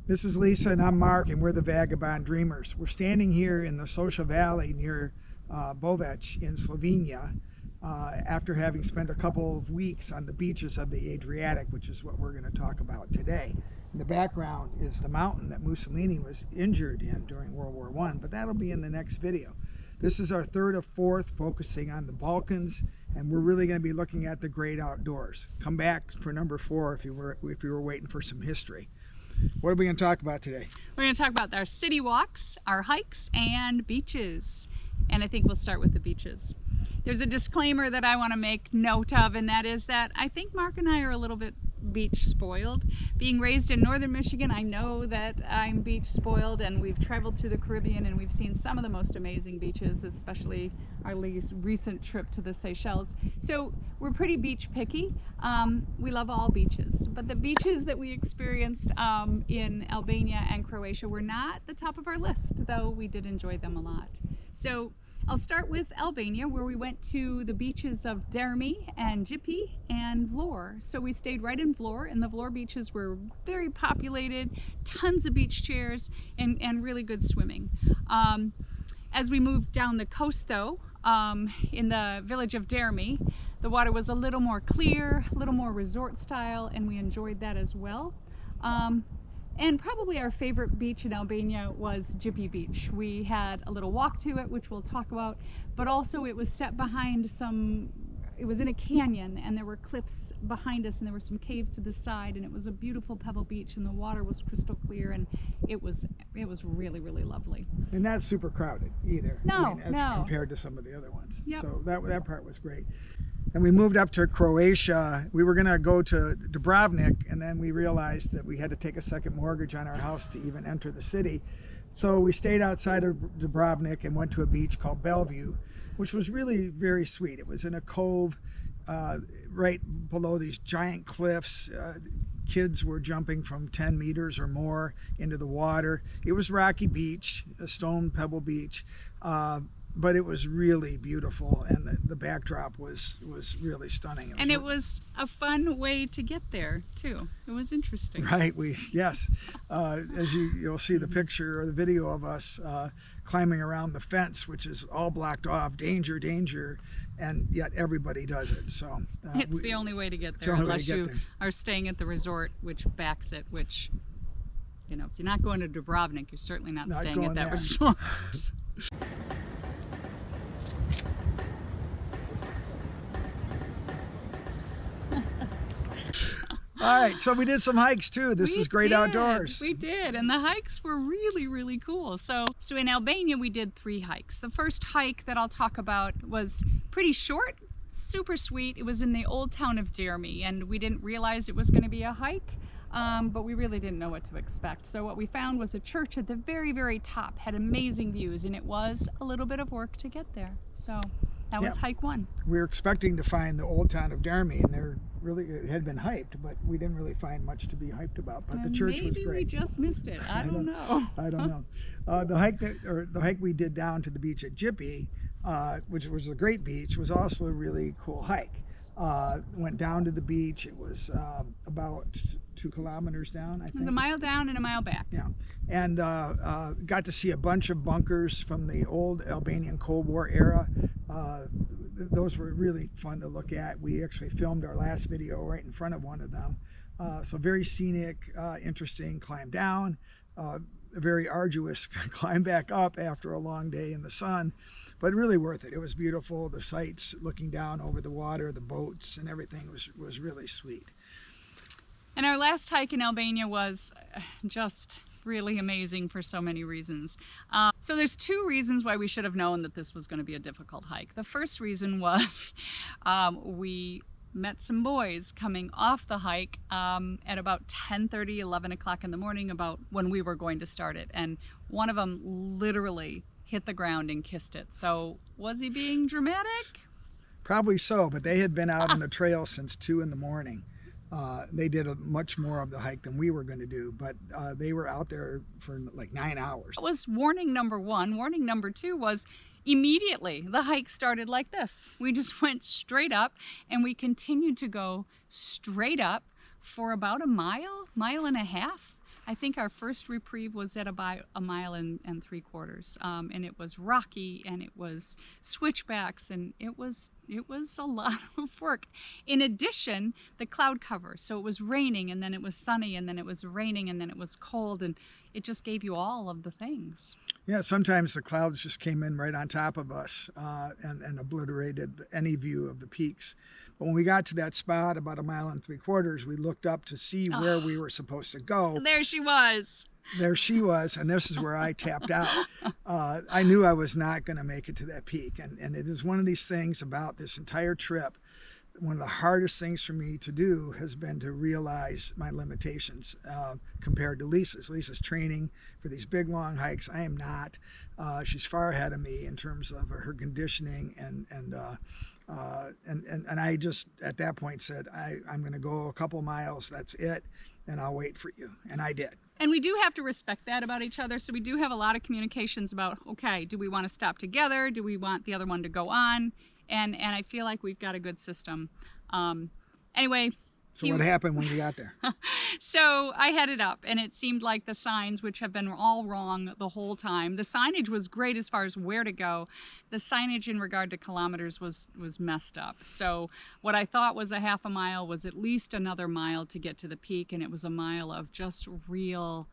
This is Lisa and I'm Mark, and we're the Vagabond Dreamers. We're standing here in the Social Valley near Bovec in Slovenia after having spent a couple of weeks on the beaches of the Adriatic, which is what we're going to talk about today. In the background is the mountain that Mussolini was injured in during World War I, but that'll be in the next video. This is our third or fourth focusing on the Balkans, and we're really going to be looking at the great outdoors. Come back for number 4 if you were waiting for some history. What are we going to talk about today? We're going to talk about our city walks, our hikes, and beaches. And I think we'll start with the beaches. There's a disclaimer that I want to make note of, and that is that I think Mark and I are a little bit beach spoiled. Being raised in northern Michigan, I know that I'm beach spoiled, and we've traveled through the Caribbean and we've seen some of the most amazing beaches, especially our recent trip to the Seychelles. So we're pretty beach picky. We love all beaches, but the beaches that we experienced in Albania and Croatia were not the top of our list, though we did enjoy them a lot. So I'll start with Albania, where we went to the beaches of Dhermi and Gjipe and Vlore. So we stayed right in Vlore, and the Vlore beaches were very populated, tons of beach chairs, and really good swimming. As we moved down the coast, though, in the village of Dhermi, the water was a little more clear, a little more resort style, and we enjoyed that as well. And probably our favorite beach in Albania was Gjipe Beach. We had a little walk to it, which we'll talk about, but also it was set behind it was in a canyon, and there were cliffs behind us, and there were some caves to the side, and it was a beautiful pebble beach, and the water was crystal clear, and it was really, really lovely. And not super crowded either. No, as compared to some of the other ones. Yep. So that part was great. And we moved up to Croatia. We were going to go to Dubrovnik, and then we realized that we had to take a second mortgage on our house to even enter the city. So we stayed outside of Dubrovnik and went to a beach called Bellevue, which was really very sweet. It was in a cove right below these giant cliffs. Kids were jumping from 10 meters or more into the water. It was rocky beach, a stone pebble beach. But it was really beautiful, and the backdrop was really stunning. It was a fun way to get there too. It was interesting. Right. Yes. As you'll see the picture or the video of us climbing around the fence, which is all blocked off. Danger, danger, and yet everybody does it. So it's the only way to get there, unless you are staying at the resort, which backs it. Which, if you're not going to Dubrovnik, you're certainly not staying at that resort. All right, so we did some hikes too. This is great outdoors. We did, and the hikes were really, really cool. So in Albania, we did 3 hikes. The first hike that I'll talk about was pretty short, super sweet. It was in the old town of Dhermi, and we didn't realize it was going to be a hike, but we really didn't know what to expect. So what we found was a church at the very, very top, had amazing views, and it was a little bit of work to get there. So that was hike 1. We were expecting to find the old town of Dhermi, and it had been hyped, but we didn't really find much to be hyped about. But the church was great. Maybe we just missed it. I don't know. I don't know. The hike we did down to the beach at Gjipe, which was a great beach, was also a really cool hike. Went down to the beach. It was about 2 kilometers down, I think. It was a mile down and a mile back. Yeah, and got to see a bunch of bunkers from the old Albanian Cold War era. Those were really fun to look at. We actually filmed our last video right in front of one of them. So very scenic, interesting climb down, a very arduous climb back up after a long day in the sun, but really worth it. It was beautiful. The sights looking down over the water, the boats and everything was really sweet. And our last hike in Albania was just really amazing for so many reasons. So there's 2 reasons why we should have known that this was going to be a difficult hike. The first reason was we met some boys coming off the hike at about 10:30, 11 o'clock in the morning, about when we were going to start it. And one of them literally hit the ground and kissed it. So was he being dramatic? Probably so, but they had been out on the trail since 2 in the morning. They did much more of the hike than we were going to do, but they were out there for like 9 hours. That was warning number 1. Warning number 2 was immediately the hike started like this. We just went straight up, and we continued to go straight up for about a mile and a half I think our first reprieve was at about a mile and 3/4, and it was rocky, and it was switchbacks, and it was a lot of work. In addition, the cloud cover, so it was raining, and then it was sunny, and then it was raining, and then it was cold, and it just gave you all of the things. Yeah, sometimes the clouds just came in right on top of us and obliterated any view of the peaks. But when we got to that spot about a mile and 3/4, we looked up to see where we were supposed to go. There she was. There she was, and this is where I tapped out. I knew I was not going to make it to that peak, and it is one of these things about this entire trip. One of the hardest things for me to do has been to realize my limitations compared to Lisa's. Lisa's training for these big, long hikes. I am not. She's far ahead of me in terms of her conditioning, and I just at that point said, I'm going to go a couple miles. That's it, and I'll wait for you, and I did. And we do have to respect that about each other. So we do have a lot of communications about, okay, do we want to stop together? Do we want the other one to go on? And I feel like we've got a good system. Anyway. So what happened when you got there? So I headed up, and it seemed like the signs, which have been all wrong the whole time. The signage was great as far as where to go. The signage in regard to kilometers was messed up. So what I thought was a half a mile was at least another mile to get to the peak, and it was a mile of just real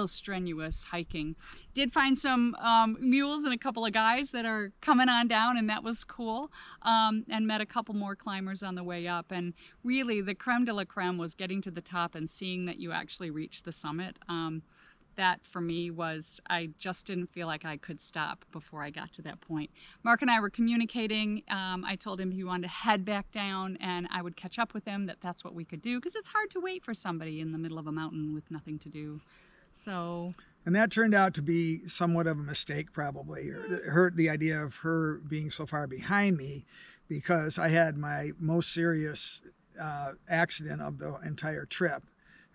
strenuous hiking. Did find some mules and a couple of guys that are coming on down, and that was cool, and met a couple more climbers on the way up. And really the creme de la creme was getting to the top and seeing that you actually reached the summit. That for me was, I just didn't feel like I could stop before I got to that point. Mark and I were communicating. I told him if he wanted to head back down and I would catch up with him, that's what we could do, because it's hard to wait for somebody in the middle of a mountain with nothing to do. So. And that turned out to be somewhat of a mistake, probably. The idea of her being so far behind me, because I had my most serious accident of the entire trip.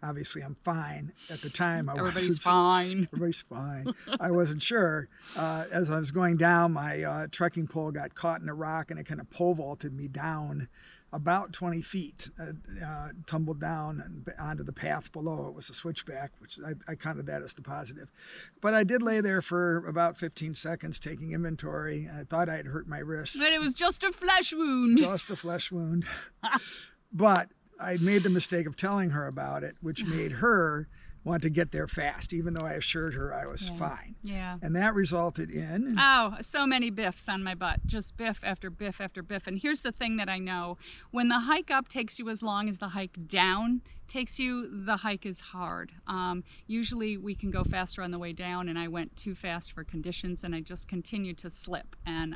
Obviously, I'm fine. At the time, Everybody's fine. Everybody's fine. I wasn't sure. As I was going down, my trekking pole got caught in a rock, and it kind of pole vaulted me down about 20 feet, tumbled down and onto the path below. It was a switchback, which I counted that as the positive. But I did lay there for about 15 seconds taking inventory. I thought I had hurt my wrist. But it was just a flesh wound. Just a flesh wound. But I made the mistake of telling her about it, which made her want to get there fast, even though I assured her I was fine. Yeah. And that resulted in... Oh, so many biffs on my butt. Just biff after biff after biff. And here's the thing that I know. When the hike up takes you as long as the hike down takes you, the hike is hard. Usually we can go faster on the way down, and I went too fast for conditions, and I just continued to slip. And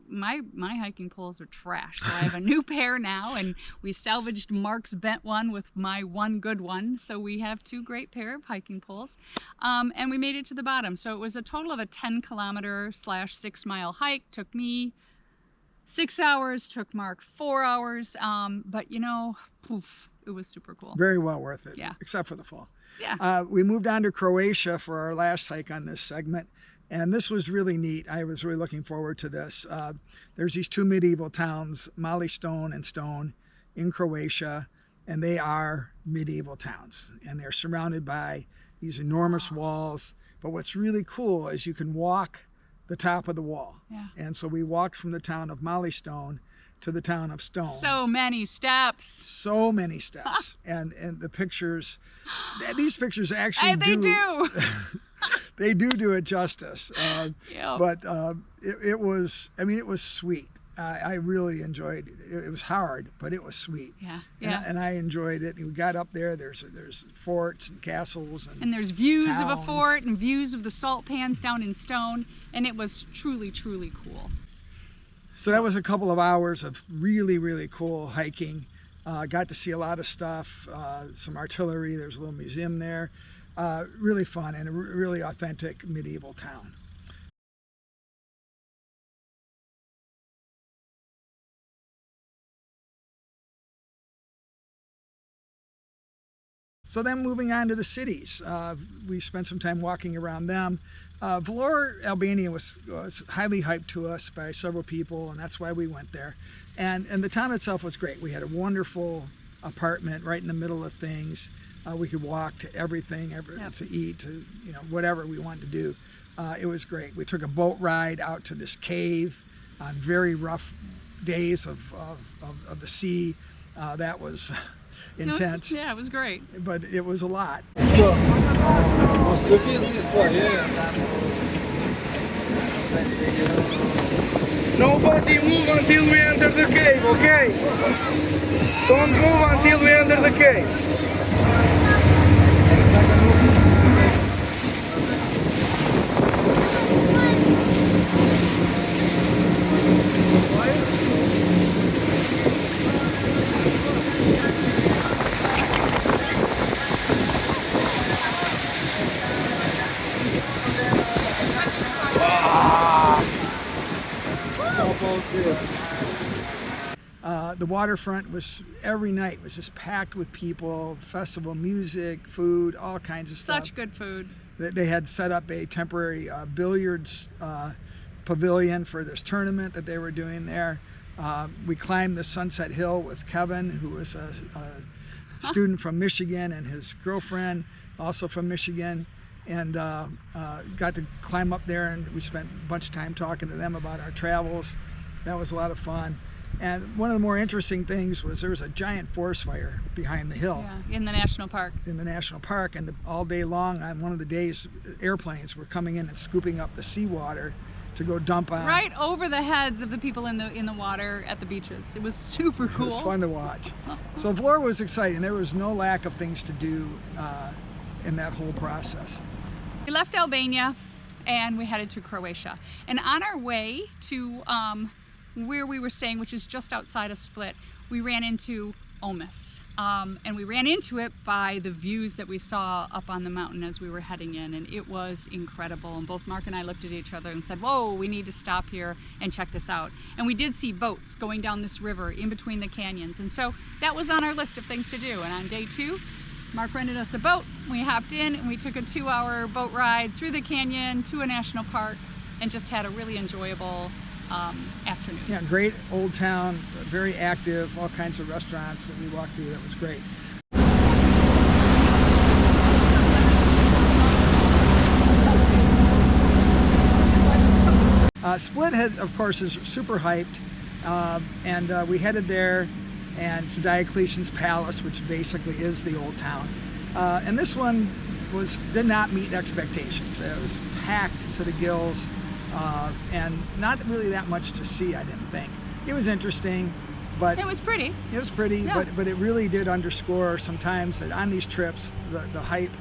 my hiking poles are trash, so I have a new pair now, and we salvaged Mark's bent one with my one good one, so we have two great pair of hiking poles, and we made it to the bottom. So it was a total of a 10-kilometer/6 mile hike. Took me 6 hours, took Mark 4 hours, but you know, poof, it was super cool. Very well worth it, yeah. Except for the fall. Yeah. We moved on to Croatia for our last hike on this segment. And this was really neat. I was really looking forward to this. There's these two medieval towns, Ston and Ston, in Croatia, and they are medieval towns. And they're surrounded by these enormous walls. But what's really cool is you can walk the top of the wall. Yeah. And so we walked from the town of Ston to the town of Ston. So many steps. So many steps. and the pictures, these pictures actually They do. They do it justice. Yep. But it was sweet. I really enjoyed it. It was hard, but it was sweet. Yeah, yeah. And I enjoyed it. We got up there. There's forts and castles and there's views towns. of a fort and views of the salt pans down in Stone, and it was truly, truly cool. So that was a couple of hours of really, really cool hiking. Got to see a lot of stuff, some artillery. There's a little museum there. Really fun and a really authentic medieval town. So then moving on to the cities, we spent some time walking around them. Vlore, Albania was highly hyped to us by several people, and that's why we went there. And the town itself was great. We had a wonderful apartment right in the middle of things. We could walk to everything, to eat, to whatever we wanted to do. It was great. We took a boat ride out to this cave on very rough days of the sea. That was intense. Yeah, it was great. But it was a lot. Nobody move until we enter the cave, okay? Don't move until we enter the cave. The waterfront was every night was just packed with people, festival music, food, all kinds of stuff. Such good food. They had set up a temporary billiards pavilion for this tournament that they were doing there. We climbed the Sunset Hill with Kevin, who was a student from Michigan, and his girlfriend, also from Michigan, and got to climb up there, and we spent a bunch of time talking to them about our travels. That was a lot of fun. And one of the more interesting things was there was a giant forest fire behind the hill. Yeah, in the national park. In the national park, and all day long on one of the days, airplanes were coming in and scooping up the seawater to go dump on. Right over the heads of the people in the water at the beaches. It was super cool. It was fun to watch. So Vlore was exciting. There was no lack of things to do in that whole process. We left Albania and we headed to Croatia. And on our way to where we were staying, which is just outside of Split, we ran into Omis. And we ran into it by the views that we saw up on the mountain as we were heading in, and it was incredible. And both Mark and I looked at each other and said, whoa, we need to stop here and check this out. And we did see boats going down this river in between the canyons, and so that was on our list of things to do. And on day 2, Mark rented us a boat. We hopped in and we took a 2-hour boat ride through the canyon to a national park and just had a really enjoyable afternoon. Yeah, great old town, very active, all kinds of restaurants that we walked through. That was great. Split, of course, is super hyped, and we headed there and to Diocletian's palace, which basically is the old town. And this one did not meet expectations. It was packed to the gills. And not really that much to see, I didn't think. It was interesting, but it was pretty. It was pretty, yeah. but it really did underscore sometimes that on these trips, the hype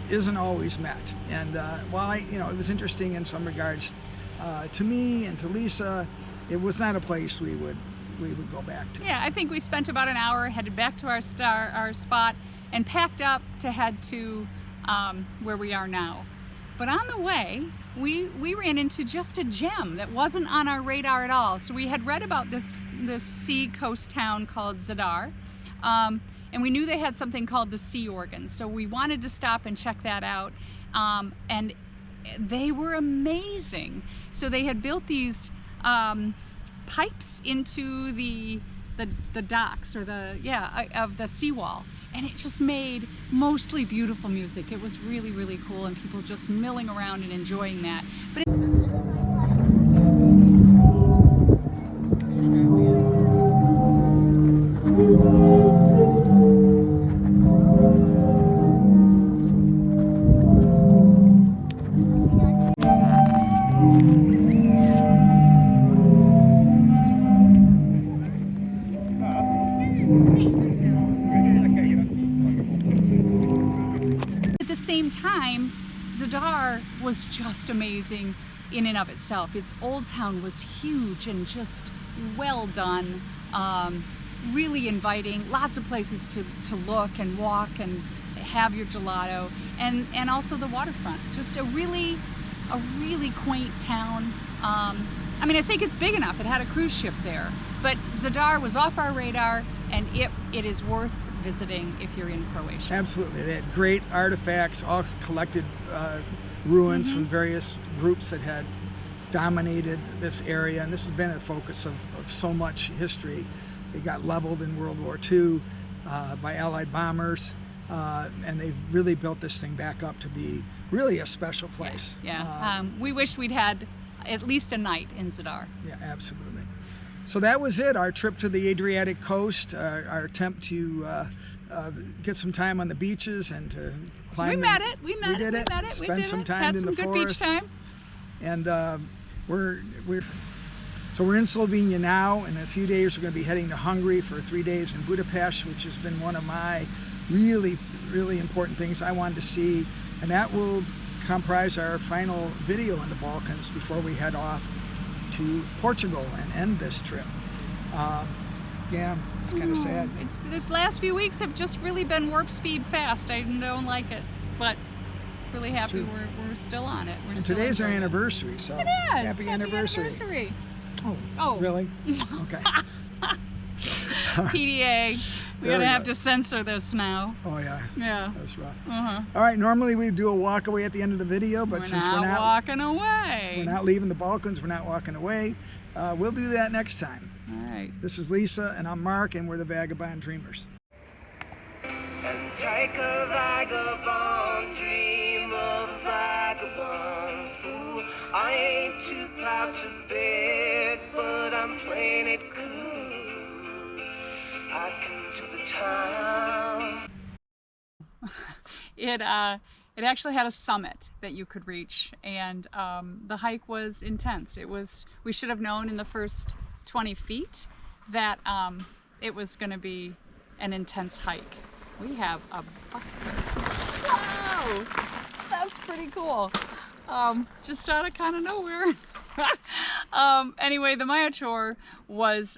isn't always met. And while it was interesting in some regards, to me and to Lisa, it was not a place we would go back to. Yeah, I think we spent about an hour, headed back to our spot, and packed up to head to where we are now. But on the way, we ran into just a gem that wasn't on our radar at all. So we had read about this sea coast town called Zadar, and we knew they had something called the Sea Organ. So we wanted to stop and check that out, and they were amazing. So they had built these pipes into the docks, or of the seawall, and it just made mostly beautiful music. It was really, really cool, and people just milling around and enjoying that. But time, Zadar was just amazing in and of itself. Its old town was huge and just well done, really inviting, lots of places to look and walk and have your gelato, and also the waterfront. Just a really quaint town. I mean, I think it's big enough. It had a cruise ship there, but Zadar was off our radar, and it is worth visiting if you're in Croatia. Absolutely. They had great artifacts, all collected ruins from various groups that had dominated this area, and this has been a focus of so much history. It got leveled in World War II by Allied bombers. and they've really built this thing back up to be really a special place. Yeah. We wished we'd had at least a night in Zadar. Yeah, absolutely. So that was it, our trip to the Adriatic coast, our attempt to get some time on the beaches and to climb. We met it. We did it. Spend some time in the forest. Had some good beach time. And we're in Slovenia now. In a few days, we're going to be heading to Hungary for 3 days in Budapest, which has been one of my really, really important things I wanted to see. And that will comprise our final video in the Balkans before we head off to Portugal and end this trip. Yeah, it's kind of sad. This last few weeks have just really been warp speed fast. I don't like it, but really happy we're still on it. And today's our anniversary, so it is. Happy anniversary. Oh, really? Okay. PDA. We're gonna have to censor this now. Oh yeah. Yeah. That's rough. All right. Normally we do a walk away at the end of the video, but since we're not walking away, we're not leaving the Balkans. We're not walking away. We'll do that next time. All right. This is Lisa, and I'm Mark, and we're the Vagabond Dreamers. And take a vagabond dream of a vagabond fool. I ain't too proud to beg, but I'm playing it cool. I can do the time. It actually had a summit that you could reach, and the hike was intense. We should have known in the first 20 feet that it was going to be an intense hike. We have a wow, that's pretty cool. Just out of kind of nowhere. Anyway, the Maja Qorrre was